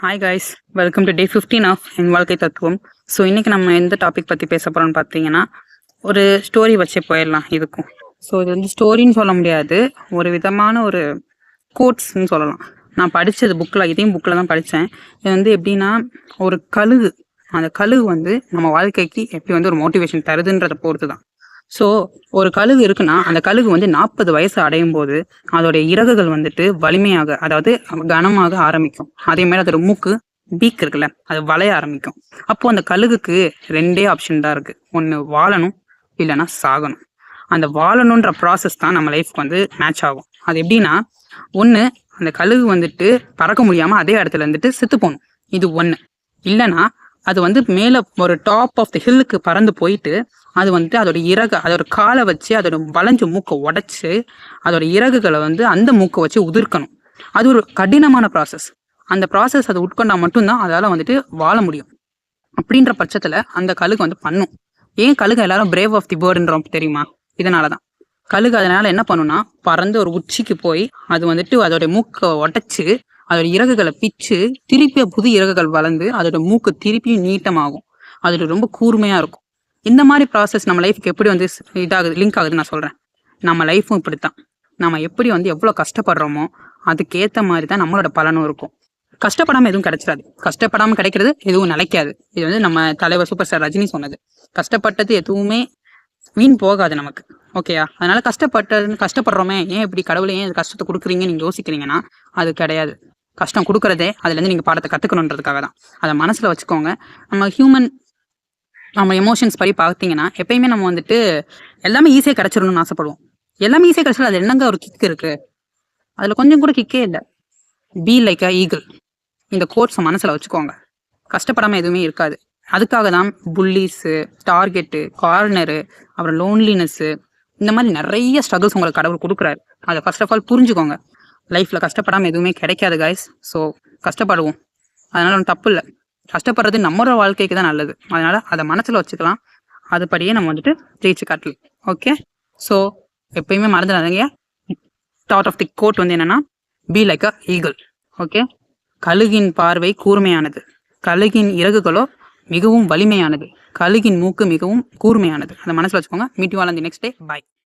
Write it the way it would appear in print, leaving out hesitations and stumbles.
Hi guys, welcome to day 15 of என் வாழ்க்கை தத்துவம். ஸோ இன்றைக்கி நம்ம எந்த டாபிக் பற்றி பேச போகிறோம்னு பார்த்தீங்கன்னா, ஒரு ஸ்டோரி வச்சு போயிடலாம் இதுக்கும். ஸோ இது வந்து ஸ்டோரின்னு சொல்ல முடியாது, ஒரு விதமான ஒரு கோட்ஸ்ன்னு சொல்லலாம். நான் படித்தது இதையும் புக்கில் தான் படித்தேன். இது வந்து எப்படின்னா, ஒரு கழுகு, அந்த கழுகு வந்து நம்ம வாழ்க்கைக்கு எப்படி வந்து ஒரு மோட்டிவேஷன் தருதுன்றதை பொறுத்து தான். ஸோ ஒரு கழுகு இருக்குன்னா, அந்த கழுகு வந்து 40 வயசு அடையும் போது அதோடைய இறகுகள் வந்துட்டு வலிமையாக, அதாவது கனமாக ஆரம்பிக்கும். அதே மாதிரி அதோட மூக்கு பீக் இருக்குல்ல, அது வளைய ஆரம்பிக்கும். அப்போ அந்த கழுகுக்கு 2 ஆப்ஷன் தான் இருக்கு. ஒன்று வாழணும், இல்லைன்னா சாகணும். அந்த வாழணுன்ற ப்ராசஸ் தான் நம்ம லைஃப்க்கு வந்து மேட்ச் ஆகும். அது எப்படின்னா, ஒன்று அந்த கழுகு வந்துட்டு பறக்க முடியாமல் அதே இடத்துல வந்துட்டு செத்து போகணும், இது ஒன்று. இல்லைன்னா அது வந்து மேலே ஒரு டாப் ஆஃப் த ஹில்லுக்கு பறந்து போயிட்டு அது வந்துட்டு அதோட காலை வச்சு அதோட வளைஞ்ச மூக்கை உடைச்சு அதோட இறகுகளை வந்து அந்த மூக்கை வச்சு உதிர்க்கணும். அது ஒரு கடினமான ப்ராசஸ். அந்த ப்ராசஸ் அதை உட்கொண்டா மட்டும்தான் அதால் வந்துட்டு வாழ முடியும். அப்படின்ற பட்சத்தில் அந்த கழுகு வந்து பண்ணும். ஏன் கழுகு எல்லாரும் பிரேவ் ஆஃப் தி பேர்டுன்றோம் தெரியுமா? இதனால தான். கழுகு அதனால என்ன பண்ணுன்னா, பறந்து ஒரு உச்சிக்கு போய் அது வந்துட்டு அதோட மூக்கை உடைச்சு அதோட இறகுகளை பிச்சு திருப்பி புது இறகுகள் வளர்ந்து அதோட மூக்கு திருப்பியும் நீட்டமாகும். அதோட ரொம்ப கூர்மையாக இருக்கும். இந்த மாதிரி ப்ராசஸ் நம்ம லைஃப்க்கு எப்படி வந்து லிங்க் ஆகுதுன்னு நான் சொல்கிறேன். நம்ம லைஃப்பும் இப்படித்தான். நம்ம எப்படி வந்து எவ்வளோ கஷ்டப்படுறோமோ அதுக்கேற்ற மாதிரி தான் நம்மளோட பலனும் இருக்கும். கஷ்டப்படாமல் எதுவும் கிடைச்சிடாது. கஷ்டப்படாமல் கிடைக்கிறது எதுவும் நிலைக்காது. இது வந்து நம்ம தலைவர் சூப்பர் ஸ்டார் ரஜினி சொன்னது. கஷ்டப்பட்டது எதுவுமே வீண் போகாது நமக்கு. ஓகேயா? அதனால கஷ்டப்படுறோமே, ஏன் இப்படி கடவுளை ஏன் கஷ்டத்தை கொடுக்குறீங்கன்னு நீங்கள் யோசிக்கிறீங்கன்னா அது கிடையாது. கஷ்டம் கொடுக்குறதே அதுலேருந்து நீங்கள் பாடத்தை கற்றுக்கணுன்றதுக்காக தான். அதை மனசில் வச்சுக்கோங்க. நம்ம எமோஷன்ஸ் படி பார்த்தீங்கன்னா எப்பயுமே நம்ம வந்துட்டு எல்லாமே ஈஸியாக கிடச்சிடணும்னு ஆசைப்படுவோம். எல்லாமே ஈஸியாக கிடச்சாலும் அது என்னங்க ஒரு கிக் இருக்குது? அதில் கொஞ்சம் கூட கிக்கே இல்லை. B like a eagle. இந்த கோட்ஸை மனசில் வச்சுக்கோங்க. கஷ்டப்படாமல் எதுவுமே இருக்காது. அதுக்காக தான் புல்லிஸு, டார்கெட்டு, கார்னரு, அப்புறம் லோன்லினஸ்ஸு, இந்த மாதிரி நிறைய ஸ்ட்ரகிள்ஸ் உங்களுக்கு கடவுள் கொடுக்குறாரு. அதை ஃபர்ஸ்ட் ஆஃப் ஆல் புரிஞ்சுக்கோங்க. லைஃப்பில் கஷ்டப்படாமல் எதுவுமே கிடைக்காது கைஸ். ஸோ கஷ்டப்படுவோம், அதனால் ஒன்றும் தப்பு இல்லை. கஷ்டப்படுறது நம்மளோட வாழ்க்கைக்கு தான் நல்லது. அதனால் அதை மனசில் வச்சுக்கலாம். அதுபடியே நம்ம வந்துட்டு ஜெயிச்சு காட்டலாம். ஓகே? ஸோ எப்பயுமே மறந்துடாதீங்க. ஸ்டார்ட் ஆஃப் தி கோட் வந்து என்னென்னா, be like a eagle. Okay? கழுகின் பார்வை கூர்மையானது, கழுகின் இறகுகளோ மிகவும் வலிமையானது, கழுகின் மூக்கு மிகவும் கூர்மையானது. அதை மனசில் வச்சுக்கோங்க. Meet you all on the next day. Bye.